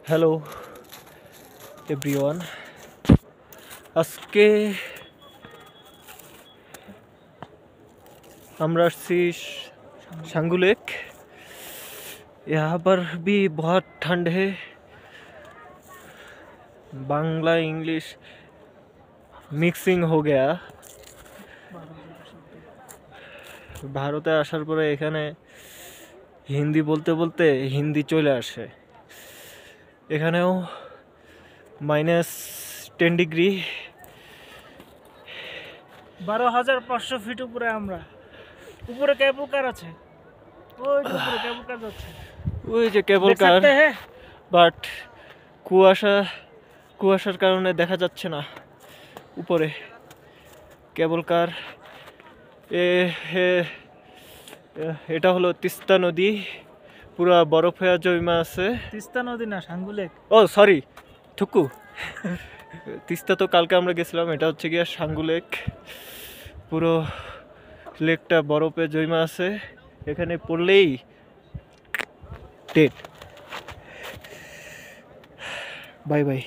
Hello everyone, আজকে আমরা আসছি सांगू लेक। यहाँ पर भी बहुत ठंड है। बांग्ला इंग्लिश मिक्सिंग हो गया। ভারতে আসার পরে এখানে হিন্দি বলতে বলতে হিন্দি চলে আসে। এখানেও -10 ডিগ্রি। 12,500 ফিট উপরে আমরা। উপরে কেবল কার আছে, ওই যে উপরে কেবল কার যাচ্ছে, ওই যে কেবল কার, বাট কুয়াশার কারণে দেখা যাচ্ছে না উপরে কেবল কার। এটা হলো তিস্তা নদী, পুরা বরফ হয়ে জমা আছে। তিস্তা নদী না, सांगू लेक। ও সরি, থুকু। তিস্তা তো কালকে আমরা গেছিলাম, এটা হচ্ছে গিয়া सांगू लेक। পুরো লেকটা বরফে জমা আছে, এখানে পড়লেই ডেড। Bye bye.